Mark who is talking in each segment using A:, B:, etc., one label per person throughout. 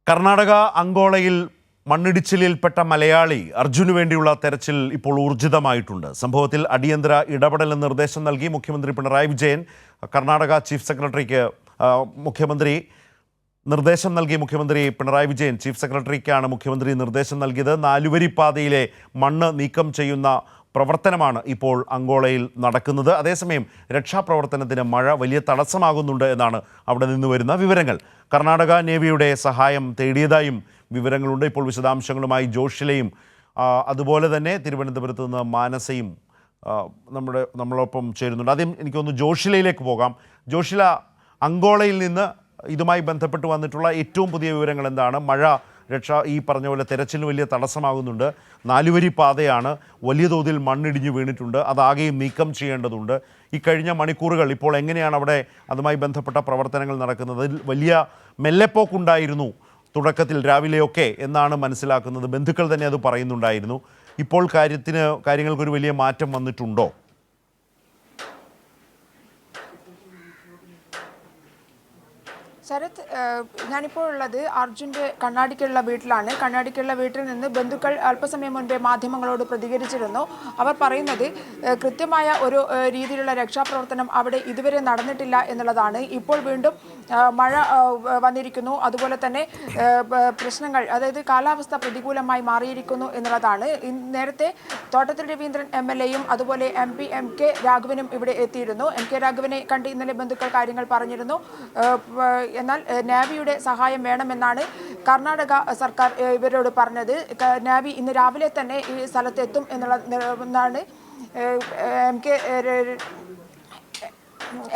A: കർണാടക അങ്കോളയിൽ മണ്ണിടിച്ചിലിൽപ്പെട്ട മലയാളി അർജുനു വേണ്ടിയുള്ള തെരച്ചിൽ ഇപ്പോൾ ഊർജിതമായിട്ടുണ്ട്. സംഭവത്തിൽ അടിയന്തര ഇടപെടലിന് നിർദ്ദേശം നൽകി മുഖ്യമന്ത്രി പിണറായി വിജയൻ. കർണാടക ചീഫ് സെക്രട്ടറിക്ക് മുഖ്യമന്ത്രി പിണറായി വിജയൻ ചീഫ് സെക്രട്ടറിക്കാണ് മുഖ്യമന്ത്രി നിർദ്ദേശം നൽകിയത്. നാലുവരിപ്പാതയിലെ മണ്ണ് നീക്കം ചെയ്യുന്ന പ്രവർത്തനമാണ് ഇപ്പോൾ അങ്കോളയിൽ നടക്കുന്നത്. അതേസമയം രക്ഷാപ്രവർത്തനത്തിന് മഴ വലിയ തടസ്സമാകുന്നുണ്ട് എന്നാണ് അവിടെ നിന്ന് വരുന്ന വിവരങ്ങൾ. കർണാടക നേവിയുടെ സഹായം തേടിയതായും വിവരങ്ങളുണ്ട്. ഇപ്പോൾ വിശദാംശങ്ങളുമായി ജോഷിലയും അതുപോലെ തന്നെ തിരുവനന്തപുരത്ത് നിന്ന് മാനസയും നമ്മളൊപ്പം ചേരുന്നുണ്ട്. ആദ്യം എനിക്കൊന്ന് ജോഷിലയിലേക്ക് പോകാം. ജോഷില, അങ്കോളയിൽ നിന്ന് ഇതുമായി ബന്ധപ്പെട്ട് വന്നിട്ടുള്ള ഏറ്റവും പുതിയ വിവരങ്ങൾ എന്താണ്? മഴ ഈ പറഞ്ഞ പോലെ തെരച്ചിലിന് വലിയ തടസ്സമാകുന്നുണ്ട്. നാലുവരി പാതയാണ്, വലിയ തോതിൽ മണ്ണിടിഞ്ഞു വീണിട്ടുണ്ട്, അതാകെയും നീക്കം ചെയ്യേണ്ടതുണ്ട്. ഈ കഴിഞ്ഞ മണിക്കൂറുകൾ ഇപ്പോൾ എങ്ങനെയാണ് അവിടെ അതുമായി ബന്ധപ്പെട്ട പ്രവർത്തനങ്ങൾ നടക്കുന്നത്? വലിയ മെല്ലെപ്പോക്കുണ്ടായിരുന്നു തുടക്കത്തിൽ രാവിലെയൊക്കെ എന്നാണ് മനസ്സിലാക്കുന്നത്. ബന്ധുക്കൾ തന്നെ അത് പറയുന്നുണ്ടായിരുന്നു. ഇപ്പോൾ കാര്യങ്ങൾക്കൊരു വലിയ മാറ്റം വന്നിട്ടുണ്ടോ?
B: ശരത്, ഞാനിപ്പോൾ ഉള്ളത് അർജുൻ്റെ കണ്ണാടിക്കുള്ള വീട്ടിലാണ്. കണ്ണാടിക്കുള്ള വീട്ടിൽ നിന്ന് ബന്ധുക്കൾ അല്പസമയം മുൻപേ മാധ്യമങ്ങളോട് പ്രതികരിച്ചിരുന്നു. അവർ പറയുന്നത് കൃത്യമായ ഒരു രീതിയിലുള്ള രക്ഷാപ്രവർത്തനം അവിടെ ഇതുവരെ നടന്നിട്ടില്ല എന്നുള്ളതാണ്. ഇപ്പോൾ വീണ്ടും മഴ വന്നിരിക്കുന്നു, അതുപോലെ തന്നെ പ്രശ്നങ്ങൾ, അതായത് കാലാവസ്ഥ പ്രതികൂലമായി മാറിയിരിക്കുന്നു എന്നുള്ളതാണ്. നേരത്തെ തോട്ടത്തിൽ രവീന്ദ്രൻ MLA-യും അതുപോലെ MP MK രാഘവനും ഇവിടെ എത്തിയിരുന്നു. MK രാഘവനെ കണ്ട് ഇന്നലെ ബന്ധുക്കൾ കാര്യങ്ങൾ പറഞ്ഞിരുന്നു. എന്നാൽ നേവിയുടെ സഹായം വേണമെന്നാണ് കർണാടക സർക്കാർ ഇവരോട് പറഞ്ഞത്. നേവി ഇന്ന് രാവിലെ തന്നെ ഈ സ്ഥലത്തെത്തും എന്നുള്ളതാണ്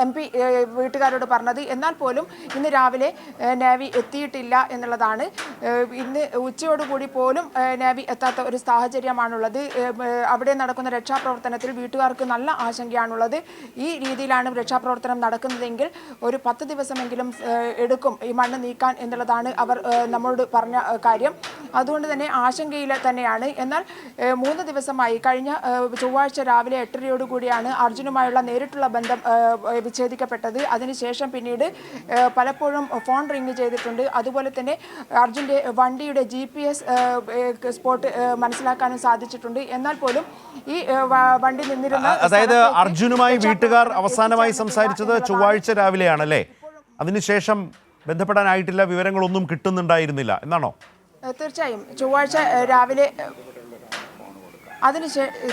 B: MP വീട്ടുകാരോട് പറഞ്ഞത്. എന്നാൽ പോലും ഇന്ന് രാവിലെ നേവി എത്തിയിട്ടില്ല എന്നുള്ളതാണ്. ഇന്ന് ഉച്ചയോടുകൂടി പോലും നേവി എത്താത്ത ഒരു സാഹചര്യമാണുള്ളത്. അവിടെ നടക്കുന്ന രക്ഷാപ്രവർത്തനത്തിൽ വീട്ടുകാർക്ക് നല്ല ആശങ്കയാണുള്ളത്. ഈ രീതിയിലാണ് രക്ഷാപ്രവർത്തനം നടക്കുന്നതെങ്കിൽ ഒരു 10 ദിവസമെങ്കിലും എടുക്കും ഈ മണ്ണ് നീക്കാൻ എന്നുള്ളതാണ് അവർ നമ്മളോട് പറഞ്ഞ കാര്യം. അതുകൊണ്ട് തന്നെ ആശങ്കയിൽ തന്നെയാണ്. എന്നാൽ 3 ദിവസമായി, കഴിഞ്ഞ ചൊവ്വാഴ്ച രാവിലെ 8:30 അർജുനുമായുള്ള നേരിട്ടുള്ള ബന്ധം വിച്ഛേദിക്കപ്പെട്ടത്. അതിനുശേഷം പിന്നീട് പലപ്പോഴും ഫോൺ റിംഗ് ചെയ്തിട്ടുണ്ട്. അതുപോലെ തന്നെ അർജുൻ്റെ വണ്ടിയുടെ GPS സ്പോട്ട് മനസ്സിലാക്കാനും സാധിച്ചിട്ടുണ്ട്. എന്നാൽ പോലും ഈ വണ്ടി നിന്നിരുന്ന,
A: അതായത് അർജുനുമായി വീട്ടുകാർ അവസാനമായി സംസാരിച്ചത് ചൊവ്വാഴ്ച രാവിലെയാണല്ലേ? അതിനുശേഷം ബന്ധപ്പെടാനായിട്ടില്ല, വിവരങ്ങളൊന്നും കിട്ടുന്നുണ്ടായിരുന്നില്ല എന്നാണോ?
B: തീർച്ചയായും ചൊവ്വാഴ്ച രാവിലെ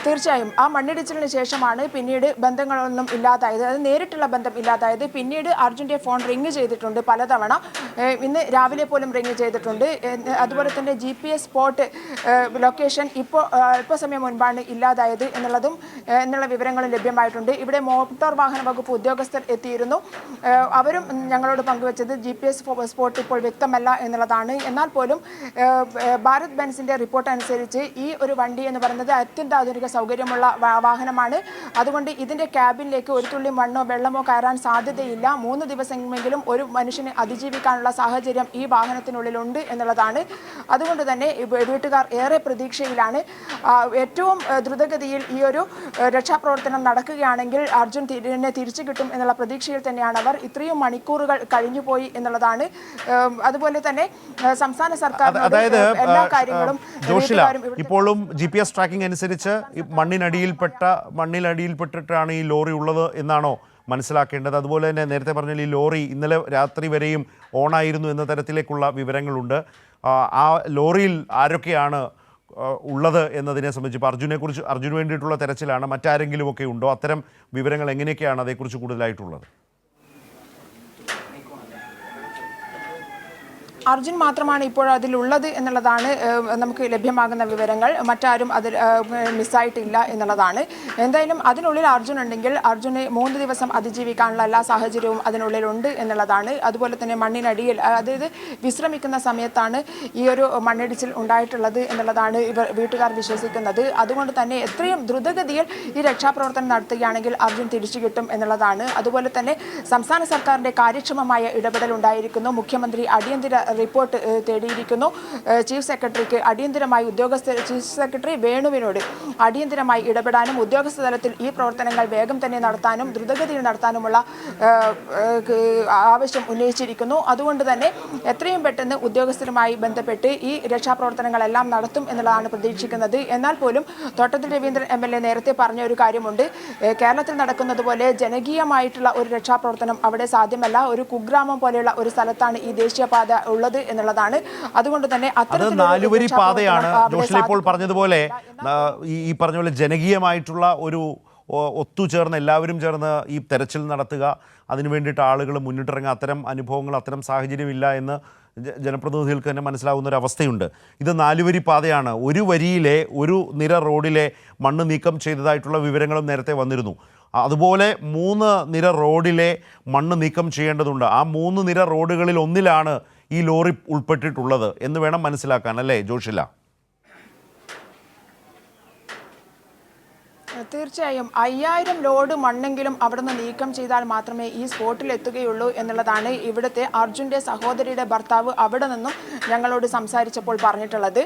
B: തീർച്ചയായും ആ മണ്ണിടിച്ചിലിന് ശേഷമാണ് പിന്നീട് ബന്ധങ്ങളൊന്നും ഇല്ലാതായത്, അത് നേരിട്ടുള്ള ബന്ധം ഇല്ലാതായത്. പിന്നീട് അർജുൻ്റെ ഫോൺ റിങ് ചെയ്തിട്ടുണ്ട് പലതവണ, ഇന്ന് രാവിലെ പോലും റിങ് ചെയ്തിട്ടുണ്ട്. അതുപോലെ തന്നെ GPS സ്പോട്ട് ലൊക്കേഷൻ ഇപ്പോൾ അല്പസമയം മുൻപാണ് ഇല്ലാതായത് എന്നുള്ള വിവരങ്ങളും ലഭ്യമായിട്ടുണ്ട്. ഇവിടെ മോട്ടോർ വാഹന വകുപ്പ് ഉദ്യോഗസ്ഥർ എത്തിയിരുന്നു. അവരും ഞങ്ങളോട് പങ്കുവച്ചത് GPS സ്പോട്ട് ഇപ്പോൾ വ്യക്തമല്ല എന്നുള്ളതാണ്. എന്നാൽ പോലും ഭാരത് ബെൻസിൻ്റെ റിപ്പോർട്ട് അനുസരിച്ച് ഈ ഒരു വണ്ടി എന്ന് പറയുന്നത് അത്യന്താധുനിക സൗകര്യമുള്ള വാഹനമാണ്. അതുകൊണ്ട് ഇതിൻ്റെ ക്യാബിനിലേക്ക് ഒരു തുള്ളി മണ്ണോ വെള്ളമോ കയറാൻ സാധ്യതയില്ല. 3 ദിവസമെങ്കിലും ഒരു മനുഷ്യനെ അതിജീവിക്കാനുള്ള സാഹചര്യം ഈ വാഹനത്തിനുള്ളിലുണ്ട് എന്നുള്ളതാണ്. അതുകൊണ്ട് തന്നെ വീട്ടുകാർ ഏറെ പ്രതീക്ഷയിലാണ്. ഏറ്റവും ദ്രുതഗതിയിൽ ഈ ഒരു രക്ഷാപ്രവർത്തനം നടക്കുകയാണെങ്കിൽ അർജുൻ തിരിച്ചു കിട്ടും എന്നുള്ള പ്രതീക്ഷയിൽ തന്നെയാണ് അവർ. ഇത്രയും മണിക്കൂറുകൾ കഴിഞ്ഞുപോയി എന്നുള്ളതാണ്. അതുപോലെ തന്നെ സംസ്ഥാന സർക്കാർ എല്ലാ കാര്യങ്ങളും
A: ഇപ്പോഴും GPS ട്രാക്കിംഗ് അനുസരിച്ച് മണ്ണിനടിയിൽപ്പെട്ടിട്ടാണ് ഈ ലോറി ഉള്ളത് എന്നാണോ മനസ്സിലാക്കേണ്ടത്? അതുപോലെ തന്നെ നേരത്തെ പറഞ്ഞ ഈ ലോറി ഇന്നലെ രാത്രി വരെയും ഓണായിരുന്നു എന്ന തരത്തിലേക്കുള്ള വിവരങ്ങളുണ്ട്. ആ ലോറിയിൽ ആരൊക്കെയാണ് ഉള്ളത് എന്നതിനെ സംബന്ധിച്ച് അർജുന് വേണ്ടിയിട്ടുള്ള തെരച്ചിലാണ്, മറ്റാരെങ്കിലുമൊക്കെ ഉണ്ടോ? അത്തരം വിവരങ്ങൾ എങ്ങനെയൊക്കെയാണ് അതേക്കുറിച്ച് കൂടുതലായിട്ടുള്ളത്?
B: അർജുൻ മാത്രമാണ് ഇപ്പോൾ അതിലുള്ളത് എന്നുള്ളതാണ് നമുക്ക് ലഭ്യമാകുന്ന വിവരങ്ങൾ. മറ്റാരും അതിൽ മിസ്സായിട്ടില്ല എന്നുള്ളതാണ്. എന്തായാലും അതിനുള്ളിൽ അർജുൻ ഉണ്ടെങ്കിൽ അർജുന് 3 ദിവസം അതിജീവിക്കാനുള്ള എല്ലാ സാഹചര്യവും അതിനുള്ളിലുണ്ട് എന്നുള്ളതാണ്. അതുപോലെ തന്നെ മണ്ണിനടിയിൽ, അതായത് വിശ്രമിക്കുന്ന സമയത്താണ് ഈ ഒരു മണ്ണിടിച്ചിൽ ഉണ്ടായിട്ടുള്ളത് എന്നുള്ളതാണ് വീട്ടുകാർ വിശ്വസിക്കുന്നത്. അതുകൊണ്ട് തന്നെ എത്രയും ദ്രുതഗതിയിൽ ഈ രക്ഷാപ്രവർത്തനം നടത്തുകയാണെങ്കിൽ അർജുൻ തിരിച്ചു കിട്ടും എന്നുള്ളതാണ്. അതുപോലെ തന്നെ സംസ്ഥാന സർക്കാരിൻ്റെ കാര്യക്ഷമമായ ഇടപെടൽ ഉണ്ടായിരിക്കുന്നു. മുഖ്യമന്ത്രി അടിയന്തര റിപ്പോർട്ട് തേടിയിരിക്കുന്നു. ചീഫ് സെക്രട്ടറിക്ക് അടിയന്തരമായി ചീഫ് സെക്രട്ടറി വേണുവിനോട് അടിയന്തരമായി ഇടപെടാനും ഉദ്യോഗസ്ഥ തലത്തിൽ ഈ പ്രവർത്തനങ്ങൾ വേഗം തന്നെ നടത്താനും ദ്രുതഗതിയിൽ നടത്താനുമുള്ള ആവശ്യം ഉന്നയിച്ചിരിക്കുന്നു. അതുകൊണ്ട് തന്നെ എത്രയും പെട്ടെന്ന് ഉദ്യോഗസ്ഥരുമായി ബന്ധപ്പെട്ട് ഈ രക്ഷാപ്രവർത്തനങ്ങളെല്ലാം നടത്തും എന്നുള്ളതാണ് പ്രതീക്ഷിക്കുന്നത്. എന്നാൽ പോലും തോട്ടത്തിൽ രവീന്ദ്രൻ MLA നേരത്തെ പറഞ്ഞ ഒരു കാര്യമുണ്ട്. കേരളത്തിൽ നടക്കുന്നത് പോലെ ജനകീയമായിട്ടുള്ള ഒരു രക്ഷാപ്രവർത്തനം അവിടെ സാധ്യമല്ല. ഒരു കുഗ്രാമം പോലെയുള്ള ഒരു സ്ഥലത്താണ് ഈ ദേശീയപാത ഉള്ളത് എന്നുള്ളതാണ്. അതുകൊണ്ട് തന്നെ
A: നാലുവരി പാതയാണ് ജോഷില ഇപ്പോൾ പറഞ്ഞതുപോലെ. ഈ പറഞ്ഞ പോലെ ജനകീയമായിട്ടുള്ള ഒരു ഒത്തുചേർന്ന് എല്ലാവരും ചേർന്ന് ഈ തെരച്ചിൽ നടത്തുക, അതിനു വേണ്ടിയിട്ട് ആളുകൾ മുന്നിട്ടിറങ്ങുക, അത്തരം അനുഭവങ്ങൾ അത്തരം സാഹചര്യമില്ല എന്ന് ജനപ്രതിനിധികൾക്ക് തന്നെ മനസ്സിലാവുന്ന ഒരു അവസ്ഥയുണ്ട്. ഇത് നാലുവരി പാതയാണ്. ഒരു വരിയിലെ ഒരു നിര റോഡിലെ മണ്ണ് നീക്കം ചെയ്തതായിട്ടുള്ള വിവരങ്ങളും നേരത്തെ വന്നിരുന്നു. അതുപോലെ 3 നിര റോഡിലെ മണ്ണ് നീക്കം ചെയ്യേണ്ടതുണ്ട്. ആ 3 നിര റോഡുകളിൽ ഒന്നിലാണ് ഈ ലോറി ഉൾപ്പെട്ടിട്ടുള്ളത് എന്ന് വേണം മനസ്സിലാക്കാൻ, അല്ലേ ജോഷില?
B: തീർച്ചയായും 5000 ലോഡ് മണ്ണെങ്കിലും അവിടെ നിന്ന് നീക്കം ചെയ്താൽ മാത്രമേ ഈ സ്പോട്ടിൽ എത്തുകയുള്ളൂ എന്നുള്ളതാണ് ഇവിടുത്തെ അർജുൻ്റെ സഹോദരിയുടെ ഭർത്താവ് അവിടെ നിന്നും ഞങ്ങളോട് സംസാരിച്ചപ്പോൾ പറഞ്ഞിട്ടുള്ളത്.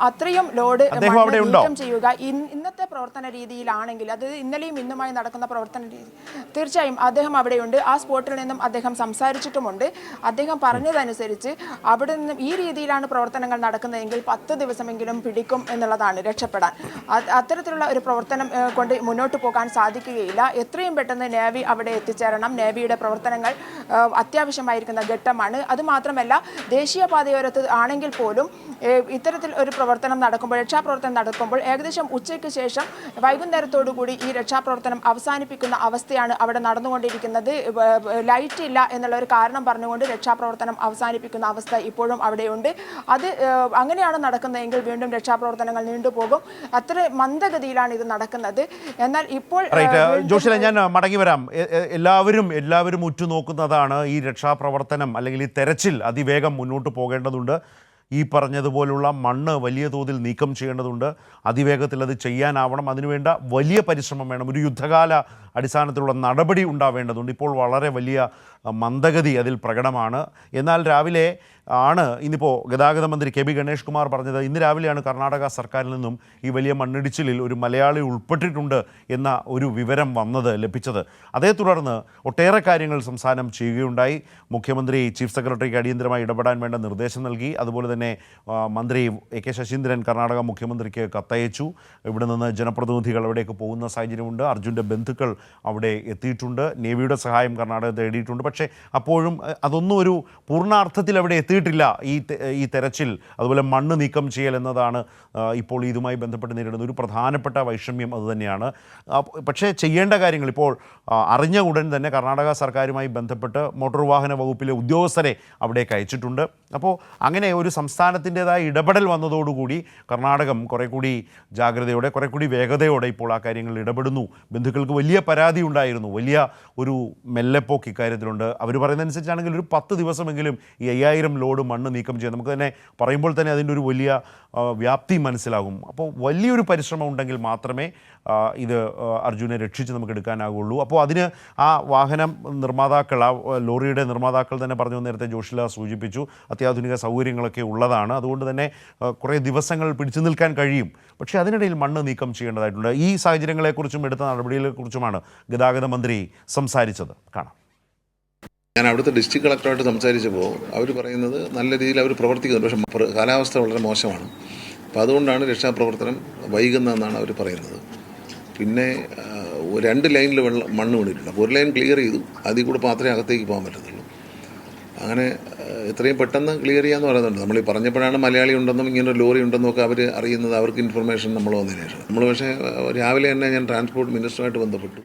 B: അത്രയും ലോഡ് നീക്കം ചെയ്യുക ഇന്നത്തെ പ്രവർത്തന രീതിയിലാണെങ്കിൽ, അത് ഇന്നലെയും ഇന്നുമായി നടക്കുന്ന പ്രവർത്തന രീതി, തീർച്ചയായും അദ്ദേഹം അവിടെയുണ്ട്. ആ സ്പോട്ടിൽ നിന്നും അദ്ദേഹം സംസാരിച്ചിട്ടുമുണ്ട്. അദ്ദേഹം പറഞ്ഞതനുസരിച്ച് അവിടെ നിന്നും ഈ രീതിയിലാണ് പ്രവർത്തനങ്ങൾ നടക്കുന്നതെങ്കിൽ 10 ദിവസമെങ്കിലും പിടിക്കും എന്നുള്ളതാണ് രക്ഷപ്പെടാൻ. അത്തരത്തിലുള്ള ഒരു പ്രവർത്തനം കൊണ്ട് മുന്നോട്ട് പോകാൻ സാധിക്കുകയില്ല. എത്രയും പെട്ടെന്ന് നേവി അവിടെ എത്തിച്ചേരണം. നേവിയുടെ പ്രവർത്തനങ്ങൾ അത്യാവശ്യമായിരിക്കുന്ന ഘട്ടമാണ്. അതുമാത്രമല്ല, ദേശീയപാതയോരത്ത് ആണെങ്കിൽ പോലും ഇത്തരത്തിൽ ഒരു പ്രവർത്തനം നടക്കുമ്പോൾ, രക്ഷാപ്രവർത്തനം നടക്കുമ്പോൾ ഏകദേശം ഉച്ചയ്ക്ക് ശേഷം വൈകുന്നേരത്തോടുകൂടി ഈ രക്ഷാപ്രവർത്തനം അവസാനിപ്പിക്കുന്ന അവസ്ഥയാണ് അവിടെ നടന്നുകൊണ്ടിരിക്കുന്നത്. ലൈറ്റ് ഇല്ല എന്നുള്ള ഒരു കാരണം പറഞ്ഞുകൊണ്ട് രക്ഷാപ്രവർത്തനം അവസാനിപ്പിക്കുന്ന അവസ്ഥ ഇപ്പോഴും അവിടെയുണ്ട്. അത് അങ്ങനെയാണ് നടക്കുന്നതെങ്കിൽ വീണ്ടും രക്ഷാപ്രവർത്തനങ്ങൾ നീണ്ടുപോകും. അത്ര മന്ദഗതിയിലാണ് ഇത് നടക്കുന്നത്. എന്നാൽ ഇപ്പോൾ
A: ജോഷില, ഞാൻ മടങ്ങി വരാം. എല്ലാവരും ഉറ്റുനോക്കുന്നതാണ് ഈ രക്ഷാപ്രവർത്തനം അല്ലെങ്കിൽ ഈ തെരച്ചിൽ അതിവേഗം മുന്നോട്ട് പോകേണ്ടതുണ്ട്. ഈ പറഞ്ഞതുപോലുള്ള മണ്ണ് വലിയ തോതിൽ നീക്കം ചെയ്യേണ്ടതുണ്ട്. അതിവേഗത്തിൽ അത് ചെയ്യാനാവണം. അതിനുവേണ്ട വലിയ പരിശ്രമം വേണം. ഒരു യുദ്ധകാല അടിസ്ഥാനത്തിലുള്ള നടപടി ഉണ്ടാവേണ്ടതുണ്ട്. ഇപ്പോൾ വളരെ വലിയ മന്ദഗതി അതിൽ പ്രകടമാണ്. എന്നാൽ രാവിലെ ഇന്നിപ്പോൾ ഗതാഗത മന്ത്രി KB ഗണേഷ് കുമാർ പറഞ്ഞത്, ഇന്ന് രാവിലെയാണ് കർണാടക സർക്കാരിൽ നിന്നും ഈ വലിയ മണ്ണിടിച്ചിലിൽ ഒരു മലയാളി ഉൾപ്പെട്ടിട്ടുണ്ട് എന്ന ഒരു വിവരം ലഭിച്ചത്. അതേ തുടർന്ന് ഒട്ടേറെ കാര്യങ്ങൾ സംസ്ഥാനം ചെയ്യുകയുണ്ടായി. മുഖ്യമന്ത്രി ചീഫ് സെക്രട്ടറിക്ക് അടിയന്തരമായി ഇടപെടാൻ വേണ്ട നിർദ്ദേശം നൽകി. അതുപോലെ തന്നെ മന്ത്രി AK ശശീന്ദ്രൻ കർണാടക മുഖ്യമന്ത്രിക്ക് കത്തയച്ചു. ഇവിടെ നിന്ന് ജനപ്രതിനിധികൾ അവിടേക്ക് പോകുന്ന സാഹചര്യമുണ്ട്. അർജുൻ്റെ ബന്ധുക്കൾ അവിടെ എത്തിയിട്ടുണ്ട്. നേവിയുടെ സഹായം കർണാടക തേടിയിട്ടുണ്ട്. പക്ഷേ അപ്പോഴും അതൊന്നും ഒരു പൂർണ്ണാർത്ഥത്തിൽ അവിടെ എത്തിയിട്ടില്ല. ഈ തെരച്ചിൽ, അതുപോലെ മണ്ണ് നീക്കം ചെയ്യൽ എന്നതാണ് ഇപ്പോൾ ഇതുമായി ബന്ധപ്പെട്ട് നേരിടുന്ന ഒരു പ്രധാനപ്പെട്ട വൈഷമ്യം. അതുതന്നെയാണ്. പക്ഷേ ചെയ്യേണ്ട കാര്യങ്ങൾ ഇപ്പോൾ അറിഞ്ഞ ഉടൻ തന്നെ കർണാടക സർക്കാരുമായി ബന്ധപ്പെട്ട് മോട്ടോർ വാഹന വകുപ്പിലെ ഉദ്യോഗസ്ഥരെ അവിടേക്ക് അയച്ചിട്ടുണ്ട്. അപ്പോൾ അങ്ങനെ ഒരു സംസ്ഥാനത്തിൻ്റെതായ ഇടപെടൽ വന്നതോടുകൂടി കർണാടകം കുറേ കൂടി ജാഗ്രതയോടെ, കുറേ കൂടി വേഗതയോടെ ഇപ്പോൾ ആ കാര്യങ്ങളിൽ ഇടപെടുന്നു. ബന്ധുക്കൾക്ക് വലിയ പരാതി ഉണ്ടായിരുന്നു. വലിയ ഒരു മെല്ലെപ്പോക്ക് ഇക്കാര്യത്തിലുണ്ട്. അവർ പറയുന്നതനുസരിച്ചാണെങ്കിൽ ഒരു 10 ദിവസമെങ്കിലും ഈ 5000 ലോഡ് മണ്ണ് നീക്കം ചെയ്യാം. നമുക്ക് തന്നെ പറയുമ്പോൾ തന്നെ അതിൻ്റെ ഒരു വലിയ വ്യാപ്തി മനസ്സിലാകും. അപ്പോൾ വലിയൊരു പരിശ്രമം ഉണ്ടെങ്കിൽ മാത്രമേ ഇത് അർജുനെ രക്ഷിച്ച് നമുക്ക് എടുക്കാനാകുള്ളൂ. അപ്പോൾ അതിന് ആ വാഹനം നിർമ്മാതാക്കൾ, ആ ലോറിയുടെ നിർമ്മാതാക്കൾ തന്നെ പറഞ്ഞു, നേരത്തെ ജോഷില സൂചിപ്പിച്ചു, അത്യാധുനിക സൗകര്യങ്ങളൊക്കെ ഉള്ളതാണ്. അതുകൊണ്ട് തന്നെ കുറേ ദിവസങ്ങൾ പിടിച്ചു നിൽക്കാൻ കഴിയും. പക്ഷേ അതിനിടയിൽ മണ്ണ് നീക്കം ചെയ്യേണ്ടതായിട്ടുണ്ട്. ഈ സാഹചര്യങ്ങളെക്കുറിച്ചും എടുത്ത നടപടികളെക്കുറിച്ചുമാണ് ഗതാഗത മന്ത്രി സംസാരിച്ചത്. കാണാം.
C: ഞാൻ അവിടുത്തെ ഡിസ്ട്രിക്ട് കളക്ടറായിട്ട് സംസാരിച്ചപ്പോൾ അവർ പറയുന്നത് നല്ല രീതിയിൽ അവർ പ്രവർത്തിക്കുന്നുണ്ട്. പക്ഷേ കാലാവസ്ഥ വളരെ മോശമാണ്. അപ്പോൾ അതുകൊണ്ടാണ് രക്ഷാപ്രവർത്തനം വൈകുന്നതെന്നാണ് അവർ പറയുന്നത്. പിന്നെ 2 ലൈനിൽ മണ്ണ് വീണിട്ടുണ്ട്. അപ്പോൾ 1 ലൈൻ ക്ലിയർ ചെയ്തു. അതിൽ കൂടെ മാത്രമേ അകത്തേക്ക് പോകാൻ പറ്റത്തുള്ളൂ. അങ്ങനെ എത്രയും പെട്ടെന്ന് ക്ലിയർ ചെയ്യാമെന്ന് പറയുന്നുണ്ട്. നമ്മൾ ഈ പറഞ്ഞപ്പോഴാണ് മലയാളി ഉണ്ടെന്നും ഇങ്ങനെ ലോറി ഉണ്ടെന്നും ഒക്കെ അവർ അറിയുന്നത്. അവർക്ക് ഇൻഫർമേഷൻ നമ്മൾ വന്നതിന് ശേഷം. നമ്മൾ പക്ഷേ രാവിലെ തന്നെ ഞാൻ ട്രാൻസ്പോർട്ട് മിനിസ്റ്ററുമായിട്ട് ബന്ധപ്പെട്ടു.